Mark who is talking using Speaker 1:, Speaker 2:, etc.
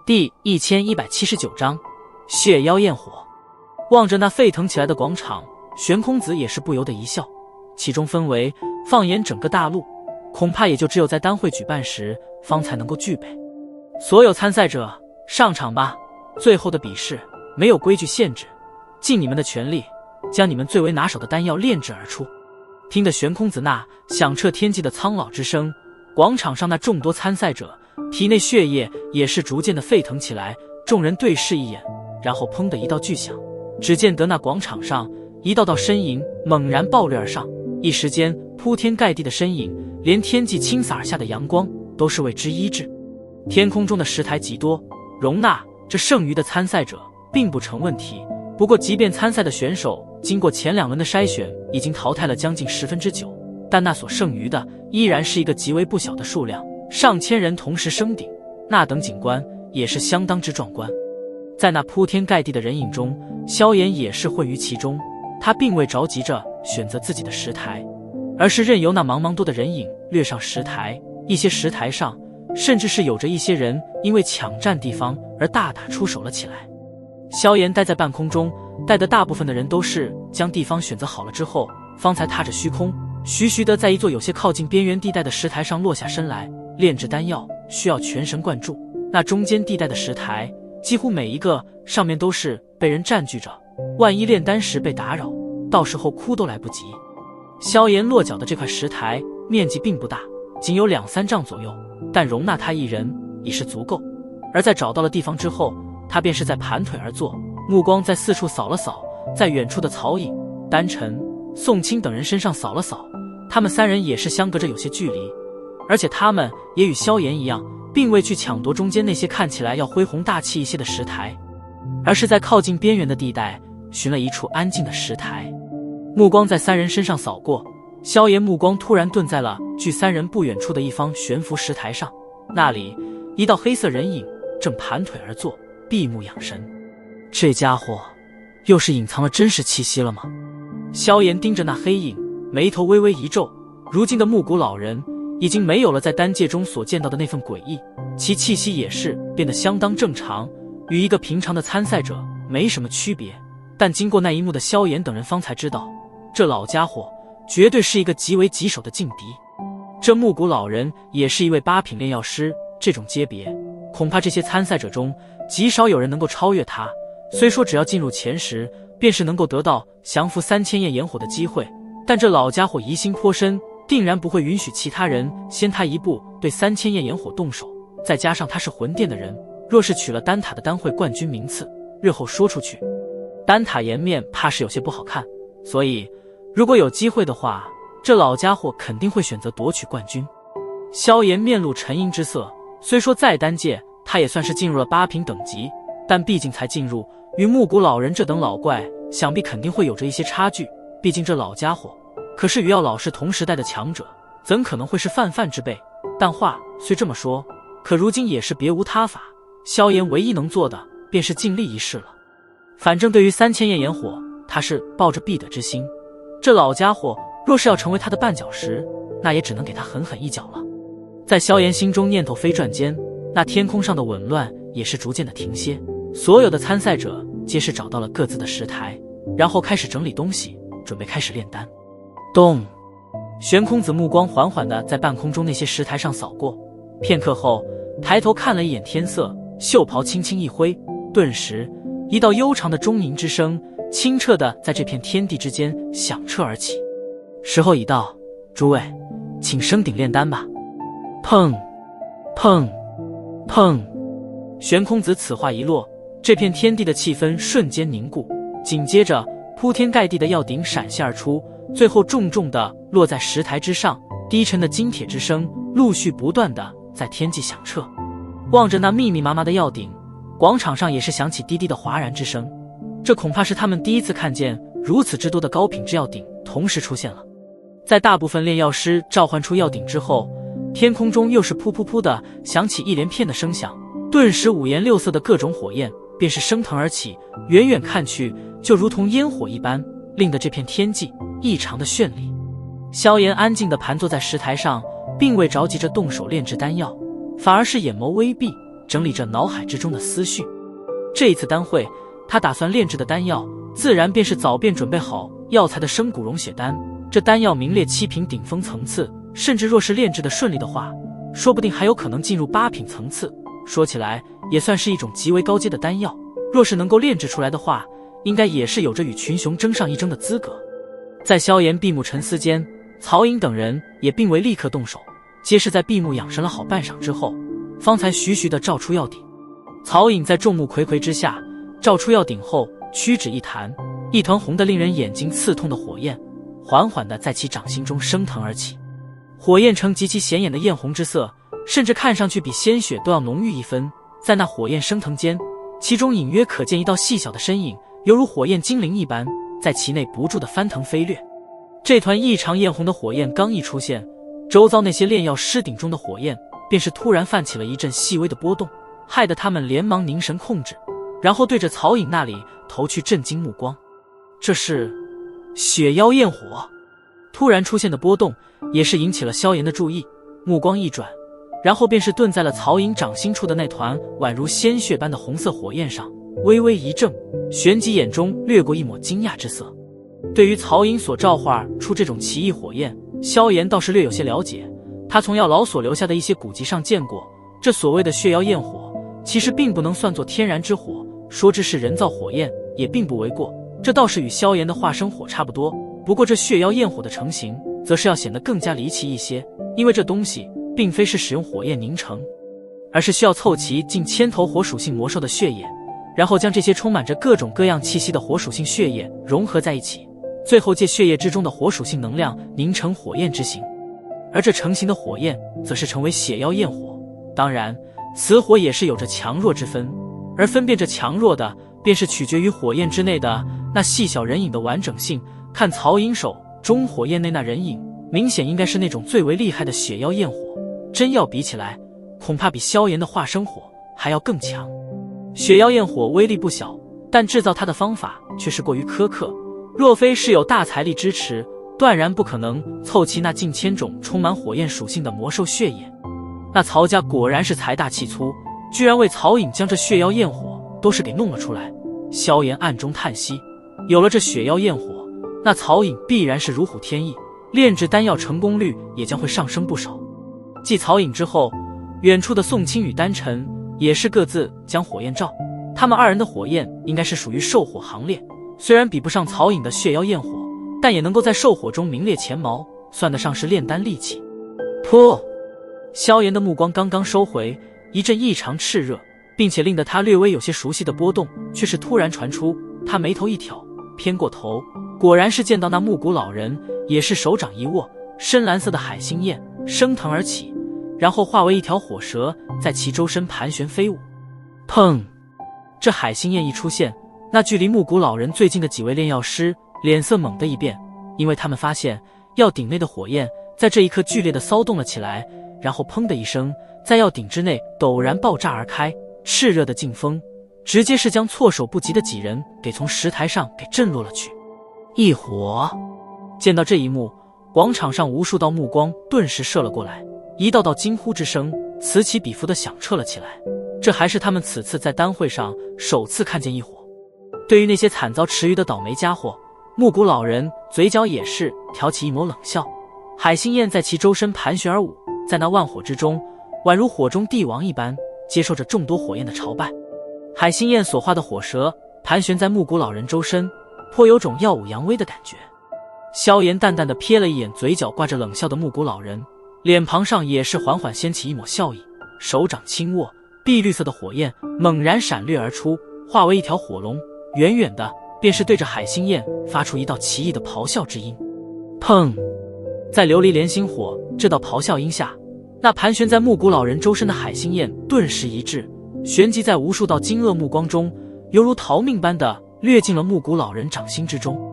Speaker 1: 第1179章血妖焰火。望着那沸腾起来的广场，玄空子也是不由得一笑。其中氛围，放眼整个大陆，恐怕也就只有在丹会举办时方才能够具备。所有参赛者上场吧，最后的比试没有规矩限制，尽你们的全力，将你们最为拿手的丹药炼制而出。听得玄空子那响彻天际的苍老之声，广场上那众多参赛者体内血液也是逐渐的沸腾起来。众人对视一眼，然后砰的一道巨响，只见得那广场上一道道身影猛然暴掠而上，一时间铺天盖地的身影，连天际倾洒而下的阳光都是为之医治。天空中的石台极多，容纳这剩余的参赛者并不成问题。不过即便参赛的选手经过前2轮的筛选，已经淘汰了将近9%，但那所剩余的依然是一个极为不小的数量，上千人同时升顶，那等景观也是相当之壮观。在那铺天盖地的人影中，萧炎也是混于其中。他并未着急着选择自己的石台，而是任由那茫茫多的人影掠上石台。一些石台上甚至是有着一些人因为抢占地方而大打出手了起来。萧炎待在半空中，待的大部分的人都是将地方选择好了之后，方才踏着虚空，徐徐地在一座有些靠近边缘地带的石台上落下身来。炼制丹药需要全神贯注，那中间地带的石台几乎每一个上面都是被人占据着，万一炼丹时被打扰，到时候哭都来不及。萧炎落脚的这块石台面积并不大，仅有2-3丈左右，但容纳他一人已是足够。而在找到了地方之后，他便是在盘腿而坐，目光在四处扫了扫，在远处的曹颖、丹晨、宋清等人身上扫了扫，他们3人也是相隔着有些距离，而且他们也与萧炎一样，并未去抢夺中间那些看起来要恢宏大气一些的石台，而是在靠近边缘的地带寻了一处安静的石台。目光在3人身上扫过，萧炎目光突然顿在了距3人不远处的一方悬浮石台上，那里一道黑色人影正盘腿而坐，闭目养神。这家伙又是隐藏了真实气息了吗？萧炎盯着那黑影，眉头微微一皱。如今的木谷老人已经没有了在丹界中所见到的那份诡异，其气息也是变得相当正常，与一个平常的参赛者没什么区别。但经过那一幕的萧炎等人方才知道，这老家伙绝对是一个极为棘手的劲敌。这木谷老人也是一位8品炼药师，这种阶别恐怕这些参赛者中极少有人能够超越他。虽说只要进入前10便是能够得到降服3000焰炎火的机会，但这老家伙疑心颇深，定然不会允许其他人先他一步对3000焰炎火动手。再加上他是魂殿的人，若是取了丹塔的丹会冠军名次，日后说出去丹塔颜面怕是有些不好看，所以如果有机会的话，这老家伙肯定会选择夺取冠军。萧炎面露沉阴之色，虽说在丹界他也算是进入了8品等级，但毕竟才进入，与木谷老人这等老怪想必肯定会有着一些差距。毕竟这老家伙可是与药老师同时代的强者，怎可能会是泛泛之辈？但话虽这么说，可如今也是别无他法，萧炎唯一能做的便是尽力一试了。反正对于3000焰炎火，他是抱着必得之心。这老家伙若是要成为他的绊脚石，那也只能给他狠狠一脚了。在萧炎心中念头飞转间，那天空上的紊乱也是逐渐的停歇。所有的参赛者皆是找到了各自的石台，然后开始整理东西，准备开始炼丹。咚！玄空子目光缓缓地在半空中那些石台上扫过，片刻后抬头看了一眼天色，袖袍轻轻一挥，顿时一道悠长的钟鸣之声清澈地在这片天地之间响彻而起。时候已到，诸位请升顶炼丹吧。砰砰砰！玄空子此话一落，这片天地的气氛瞬间凝固，紧接着铺天盖地的药鼎闪现而出，最后重重地落在石台之上，低沉的金铁之声陆续不断地在天际响彻。望着那密密麻麻的药鼎，广场上也是响起低低的哗然之声。这恐怕是他们第一次看见如此之多的高品质药鼎同时出现了。在大部分炼药师召唤出药鼎之后，天空中又是噗噗噗的响起一连片的声响，顿时5颜6色的各种火焰便是升腾而起，远远看去就如同烟火一般，令得这片天际异常的绚丽。萧炎安静地盘坐在石台上，并未着急着动手炼制丹药，反而是眼眸微闭，整理着脑海之中的思绪。这一次丹会，他打算炼制的丹药，自然便是早便准备好药材的生骨溶血丹。这丹药名列7品顶峰层次，甚至若是炼制的顺利的话，说不定还有可能进入8品层次。说起来，也算是一种极为高阶的丹药。若是能够炼制出来的话，应该也是有着与群雄争上一争的资格。在萧炎闭目沉思间，曹颖等人也并未立刻动手，皆是在闭目养神了好半晌之后，方才徐徐地照出药鼎。曹颖在众目睽睽之下照出药鼎后，屈指一弹，一团红的令人眼睛刺痛的火焰缓缓地在其掌心中升腾而起。火焰呈极其显眼的艳红之色，甚至看上去比鲜血都要浓郁一分。在那火焰升腾间，其中隐约可见一道细小的身影，犹如火焰精灵一般，在其内不住地翻腾飞掠。这团异常艳红的火焰刚一出现，周遭那些炼药师鼎中的火焰便是突然泛起了一阵细微的波动，害得他们连忙凝神控制，然后对着曹颖那里投去震惊目光。这是血妖焰火。突然出现的波动也是引起了萧炎的注意，目光一转，然后便是顿在了曹颖掌心处的那团宛如鲜血般的红色火焰上，微微一怔，旋即眼中掠过一抹惊讶之色。对于曹颖所召唤出这种奇异火焰，萧炎倒是略有些了解。他从药老所留下的一些古籍上见过，这所谓的血妖焰火其实并不能算作天然之火，说之是人造火焰也并不为过。这倒是与萧炎的化生火差不多，不过这血妖焰火的成型则是要显得更加离奇一些，因为这东西并非是使用火焰凝成，而是需要凑齐近1000头火属性魔兽的血液，然后将这些充满着各种各样气息的火属性血液融合在一起，最后借血液之中的火属性能量凝成火焰之形。而这成型的火焰则是成为血妖焰火。当然，此火也是有着强弱之分，而分辨这强弱的便是取决于火焰之内的那细小人影的完整性。看曹颖手中火焰内那人影，明显应该是那种最为厉害的血妖焰火，真要比起来，恐怕比萧炎的化生火还要更强。血妖焰火威力不小，但制造它的方法却是过于苛刻，若非是有大财力支持，断然不可能凑齐那近1000种充满火焰属性的魔兽血液。那曹家果然是财大气粗，居然为曹颖将这血妖焰火都是给弄了出来。萧炎暗中叹息，有了这血妖焰火，那曹颖必然是如虎添翼，炼制丹药成功率也将会上升不少。继曹颖之后，远处的宋清与丹晨也是各自将火焰照，他们二人的火焰应该是属于兽火行列，虽然比不上曹颖的血妖焰火，但也能够在兽火中名列前茅，算得上是炼丹利器。噗！萧炎的目光刚刚收回，一阵异常炽热并且令得他略微有些熟悉的波动却是突然传出。他眉头一挑，偏过头，果然是见到那木谷老人，也是手掌一握，深蓝色的海星焰升腾而起，然后化为一条火蛇，在其周身盘旋飞舞。砰！这海星焰一出现，那距离木谷老人最近的几位炼药师脸色猛地一变，因为他们发现药鼎内的火焰在这一刻剧烈的骚动了起来，然后砰的一声，在药鼎之内陡然爆炸而开，炽热的劲风直接是将措手不及的几人给从石台上给震落了去。一火！见到这一幕，广场上无数道目光顿时射了过来，一道道惊呼之声此起彼伏地响彻了起来。这还是他们此次在丹会上首次看见一火。对于那些惨遭池鱼的倒霉家伙，木谷老人嘴角也是挑起一抹冷笑。海星焰在其周身盘旋而舞，在那万火之中，宛如火中帝王一般，接受着众多火焰的朝拜。海星焰所化的火蛇盘旋在木谷老人周身，颇有种耀武扬威的感觉。萧炎淡淡的瞥了一眼嘴角挂着冷笑的木谷老人，脸庞上也是缓缓掀起一抹笑意，手掌轻握，碧绿色的火焰猛然闪掠而出，化为一条火龙，远远的便是对着海星焰发出一道奇异的咆哮之音。砰！在琉璃莲心火这道咆哮音下，那盘旋在木谷老人周身的海星焰顿时一滞，旋即在无数道惊愕目光中，犹如逃命般的掠进了木谷老人掌心之中。